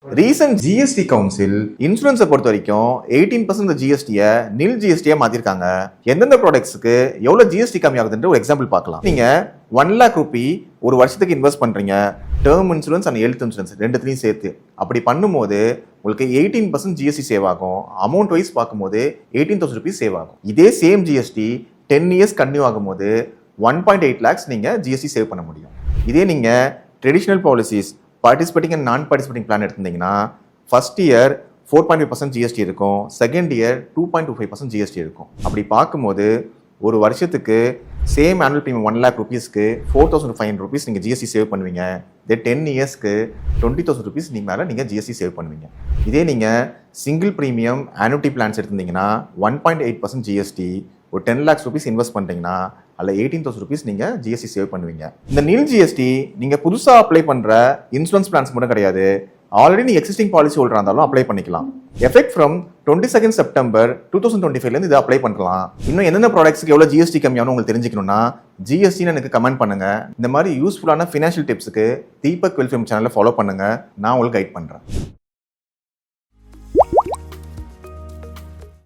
Recent GST council இன்சூரன்ஸை பொறுத்த வரைக்கும் 18% ஜிஎஸ்டியை நில் ஜிஎஸ்டியா மாத்திருக்காங்க. எந்தெந்த ப்ராடக்ட்ஸ்க்கு எவ்வளவு ஜிஎஸ்டி கம்மி ஆகுதுன்ற ஒரு எக்ஸாம்பிள் பார்க்கலாம். நீங்க 1 lakh ரூபி ஒரு வருஷத்துக்கு இன்வெஸ்ட் பண்றீங்க, term insurance and health insurance ரெண்டுத்தையும் சேர்த்து. அப்படி பண்ணும்போது உங்களுக்கு 18% ஜிஎஸ்டி சேவ் ஆகும். அமௌண்ட் வைஸ் பார்க்கும்போது 18,000 rupees சேவ் ஆகும். இதே சேம் ஜிஎஸ்டி 10 years கன்டினியூ ஆகும்போது 1.8 lakhs நீங்க ஜிஎஸ்டி சேவ் பண்ண முடியும். இதே நீங்க traditional policies participating and non participating plan எடுத்திருந்தீங்கன்னா ஃபர்ஸ்ட் இயர் 4.5% ஜிஎஸ்டி இருக்கும், செகண்ட் இயர் 2.25% ஜிஎஸ்டி இருக்கும். அப்படி பார்க்கும்போது ஒரு வருஷத்துக்கு சேம் ஆனுவல் ப்ரீமியம் 1 lakh rupeesக்கு 4,500 rupees நீங்கள் ஜிஎஸ்டி சேவ் பண்ணுவீங்க. இதே 10 yearsக்கு 20,000 rupees மேலே நீங்கள் ஜிஎஸ்டி சேவ் பண்ணுவீங்க. இதே நீங்கள் சிங்கிள் ப்ரீமியம் ஆனுவிட்டி பிளான்ஸ் எடுத்திருந்தீங்கன்னா 1.8% ஜிஎஸ்டி, ஒரு 10 lakhs rupees இன்வெஸ்ட் பண்ணுறீங்கன்னா அதில் 18,000 rupees நீங்கள் ஜிஎஸ்டி சேவ் பண்ணுவீங்க. இந்த நில் ஜிஎஸ்டி நீங்கள் புதுசாக அப்ளை பண்ணுற இன்சூரன்ஸ் பிளான்ஸ் மட்டும் கிடையாது, ஆல்ரெடி நீங்கள் எக்ஸிஸ்டிங் பாலிசி ஹோல்டராக இருந்தாலும் அப்ளை பண்ணிக்கலாம். எஃபெக்ட் ஃப்ரம் 22 September 2025 இதை அப்ளை பண்ணலாம். இன்னும் எந்தெந்த ப்ராடக்ட்ஸ்க்கு எவ்வளோ ஜிஎஸ்டி கம்மியானு உங்களுக்கு தெரிஞ்சுக்கணும்னா ஜிஎஸ்டின்னு எனக்கு கமெண்ட் பண்ணுங்க. இந்த மாதிரி யூஸ்ஃபுல்லான ஃபினான்ஷியல் டிப்ஸுக்கு தீபக் வெல்ஃபேர் சேனலை ஃபாலோ பண்ணுங்க, நான் உங்களுக்கு கைட் பண்ணுறேன்.